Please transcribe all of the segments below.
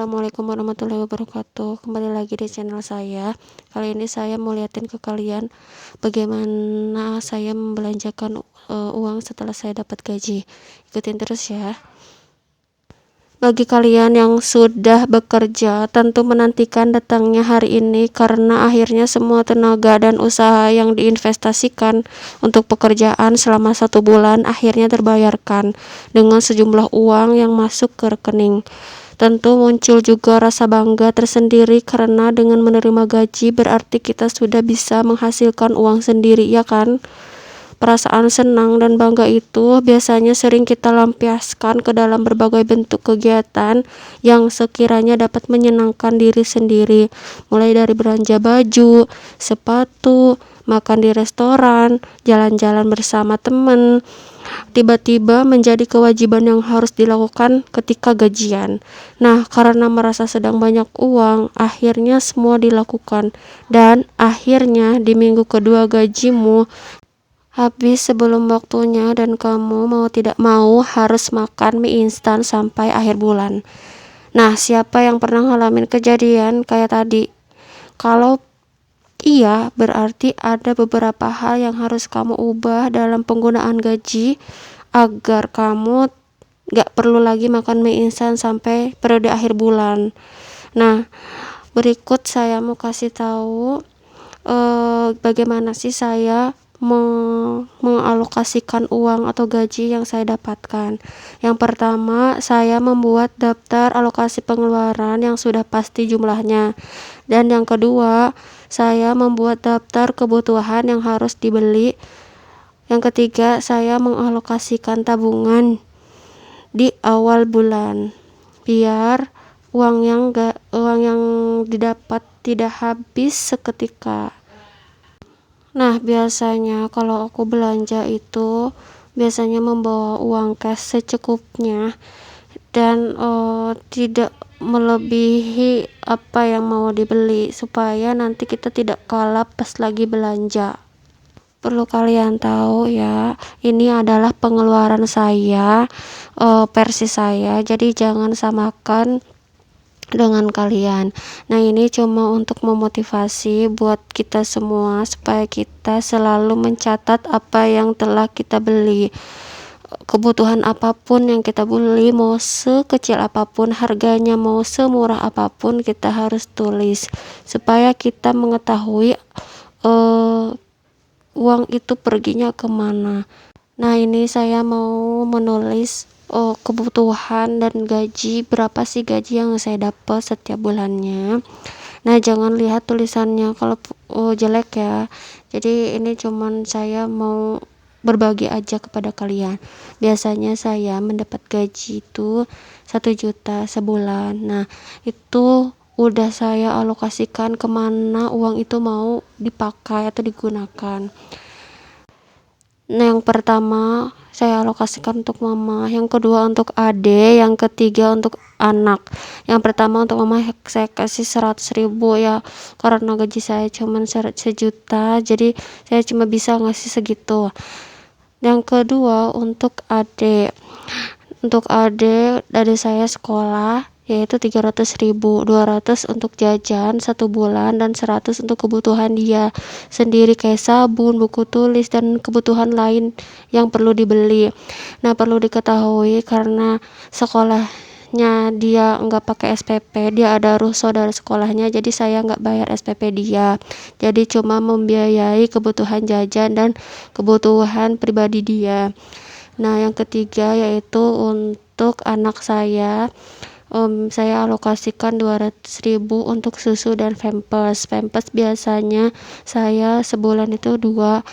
Assalamualaikum warahmatullahi wabarakatuh. Kembali lagi di channel saya. Kali ini saya mau liatin ke kalian bagaimana saya membelanjakan uang setelah saya dapat gaji. Ikutin terus ya. Bagi kalian yang sudah bekerja, tentu menantikan datangnya hari ini karena akhirnya semua tenaga dan usaha yang diinvestasikan untuk pekerjaan selama 1 bulan akhirnya terbayarkan dengan sejumlah uang yang masuk ke rekening. Tentu muncul juga rasa bangga tersendiri karena dengan menerima gaji berarti kita sudah bisa menghasilkan uang sendiri, ya kan? Perasaan senang dan bangga itu biasanya sering kita lampiaskan ke dalam berbagai bentuk kegiatan yang sekiranya dapat menyenangkan diri sendiri, mulai dari belanja baju, sepatu, makan di restoran, jalan-jalan bersama teman, tiba-tiba menjadi kewajiban yang harus dilakukan ketika gajian. Nah, karena merasa sedang banyak uang, akhirnya semua dilakukan, dan akhirnya di minggu kedua gajimu habis sebelum waktunya dan kamu mau tidak mau harus makan mie instan sampai akhir bulan. Nah, siapa yang pernah ngalamin kejadian kayak tadi? Kalau iya, berarti ada beberapa hal yang harus kamu ubah dalam penggunaan gaji agar kamu gak perlu lagi makan mie instan sampai periode akhir bulan. Nah, berikut saya mau kasih tahu bagaimana sih saya mengalokasikan uang atau gaji yang saya dapatkan. Yang pertama, saya membuat daftar alokasi pengeluaran yang sudah pasti jumlahnya. Dan yang kedua, saya membuat daftar kebutuhan yang harus dibeli. Yang ketiga, saya mengalokasikan tabungan di awal bulan biar uang yang didapat tidak habis seketika. Nah, biasanya kalau aku belanja itu biasanya membawa uang cash secukupnya dan tidak melebihi apa yang mau dibeli supaya nanti kita tidak kalap pas lagi belanja. Perlu kalian tahu ya, ini adalah pengeluaran saya, versi saya, jadi jangan samakan dengan kalian. Nah, ini cuma untuk memotivasi buat kita semua supaya kita selalu mencatat apa yang telah kita beli. Kebutuhan apapun yang kita beli, mau sekecil apapun harganya, mau semurah apapun, kita harus tulis supaya kita mengetahui uang itu perginya kemana. Nah, ini saya mau menulis kebutuhan dan gaji, berapa sih gaji yang saya dapat setiap bulannya. Nah, jangan lihat tulisannya kalau jelek ya. Jadi ini cuman saya mau berbagi aja kepada kalian. Biasanya saya mendapat gaji itu 1 juta sebulan. Nah, itu udah saya alokasikan kemana uang itu mau dipakai atau digunakan. Nah, yang pertama saya alokasikan untuk mama, yang kedua untuk adik, yang ketiga untuk anak. Yang pertama untuk mama saya kasih 100.000 ya, karena gaji saya cuma 1 juta, jadi saya cuma bisa ngasih segitu. Yang kedua untuk adik saya sekolah yaitu 300.000, 200 untuk jajan 1 bulan dan 100 untuk kebutuhan dia sendiri kayak sabun, buku tulis, dan kebutuhan lain yang perlu dibeli. Nah, perlu diketahui karena sekolahnya dia nggak pakai SPP, dia ada rukhsah dari sekolahnya, jadi saya nggak bayar SPP dia, jadi cuma membiayai kebutuhan jajan dan kebutuhan pribadi dia. Nah, yang ketiga yaitu untuk anak saya alokasikan 200.000 untuk susu dan pampers. Biasanya saya sebulan itu dua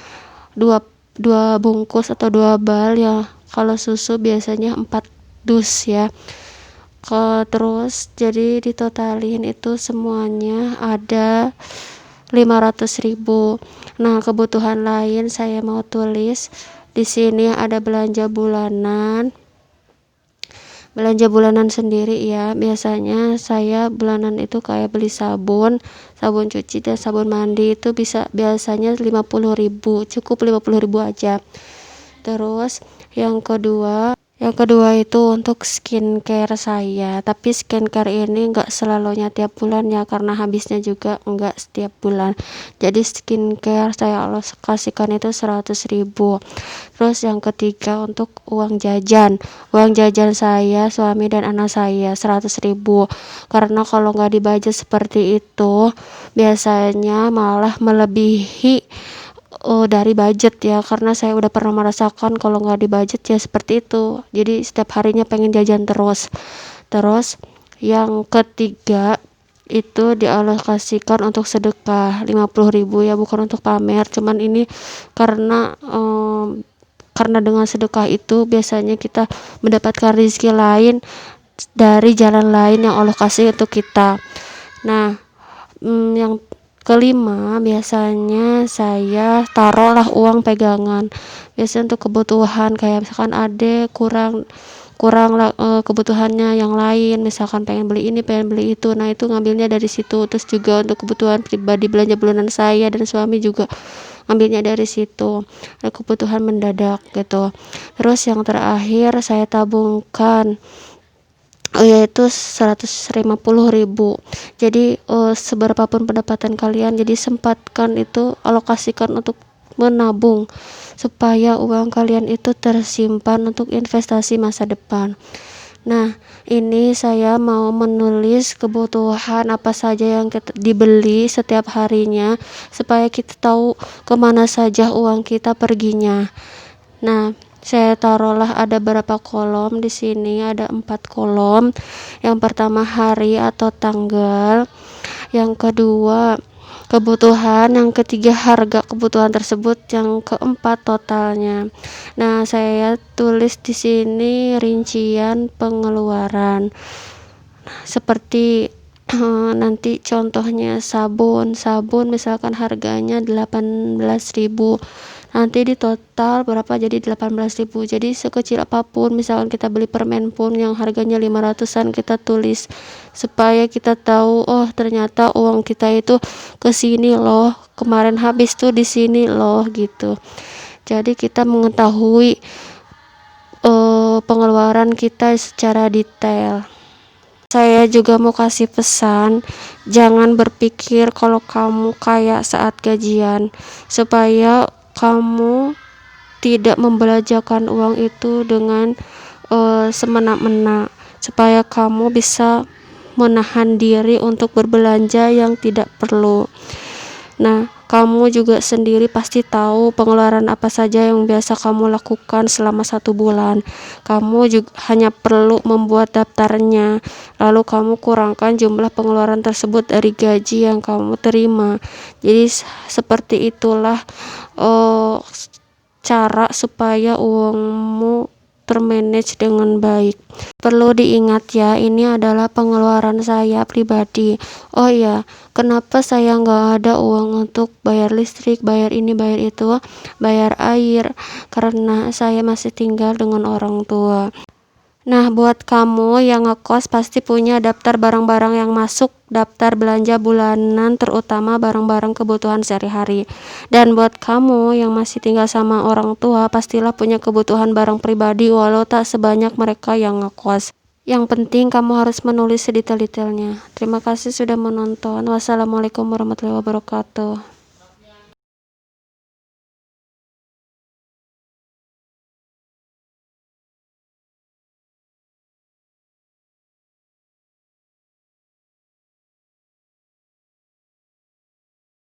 bungkus atau 2 bal ya. Kalau susu biasanya 4 dus ya. Terus jadi ditotalin itu semuanya ada 500.000. Nah, kebutuhan lain saya mau tulis di sini ada belanja bulanan sendiri ya. Biasanya saya bulanan itu kayak beli sabun cuci dan sabun mandi itu biasanya 50.000, cukup 50.000 aja. Terus yang Yang kedua itu untuk skincare saya, tapi skincare ini enggak selalunya tiap bulan ya, karena habisnya juga enggak setiap bulan. Jadi skincare saya alokasikan itu 100.000. Terus yang ketiga untuk uang jajan. Uang jajan saya, suami dan anak saya 100.000. Karena kalau nggak dibudget seperti itu, biasanya malah melebihi dari budget ya, karena saya udah pernah merasakan kalau nggak di budget ya seperti itu, jadi setiap harinya pengen jajan terus yang ketiga itu dialokasikan untuk sedekah 50.000 ya, bukan untuk pamer, cuman ini karena dengan sedekah itu biasanya kita mendapatkan rezeki lain dari jalan lain yang Allah kasih untuk kita. Nah, yang kelima biasanya saya taruhlah uang pegangan biasanya untuk kebutuhan, kayak misalkan ada kurang kebutuhannya yang lain, misalkan pengen beli ini pengen beli itu, nah itu ngambilnya dari situ. Terus juga untuk kebutuhan pribadi, belanja bulanan saya dan suami juga ngambilnya dari situ, ada kebutuhan mendadak gitu. Terus yang terakhir saya tabungkan yaitu 150.000. Jadi seberapapun pendapatan kalian, jadi sempatkan itu, alokasikan untuk menabung supaya uang kalian itu tersimpan untuk investasi masa depan. Nah, ini saya mau menulis kebutuhan apa saja yang kita dibeli setiap harinya supaya kita tahu kemana saja uang kita perginya. Nah, saya taruhlah ada berapa kolom di sini, ada 4 kolom. Yang pertama hari atau tanggal, yang kedua kebutuhan, yang ketiga harga kebutuhan tersebut, yang keempat totalnya. Nah, saya tulis di sini rincian pengeluaran. Seperti nanti contohnya sabun misalkan harganya 18.000, nanti di total berapa jadi 18.000. Jadi sekecil apapun, misalkan kita beli permen pun yang harganya 500-an, kita tulis supaya kita tahu, oh ternyata uang kita itu ke sini loh, kemarin habis tuh di sini loh gitu. Jadi kita mengetahui pengeluaran kita secara detail. Saya juga mau kasih pesan, jangan berpikir kalau kamu kaya saat gajian, supaya kamu tidak membelanjakan uang itu dengan semena-mena, supaya kamu bisa menahan diri untuk berbelanja yang tidak perlu. Nah, kamu juga sendiri pasti tahu pengeluaran apa saja yang biasa kamu lakukan selama 1 bulan. Kamu juga hanya perlu membuat daftarnya, lalu kamu kurangkan jumlah pengeluaran tersebut dari gaji yang kamu terima. Jadi seperti itulah cara supaya uangmu termanage dengan baik. Perlu diingat ya, ini adalah pengeluaran saya pribadi. Oh iya, kenapa saya nggak ada uang untuk bayar listrik, bayar ini, bayar itu, bayar air? Karena saya masih tinggal dengan orang tua. Nah, buat kamu yang ngekos pasti punya daftar barang-barang yang masuk, daftar belanja bulanan, terutama barang-barang kebutuhan sehari-hari. Dan buat kamu yang masih tinggal sama orang tua, pastilah punya kebutuhan barang pribadi walau tak sebanyak mereka yang ngekos. Yang penting kamu harus menulis sedetail-detailnya. Terima kasih sudah menonton. Wassalamualaikum warahmatullahi wabarakatuh.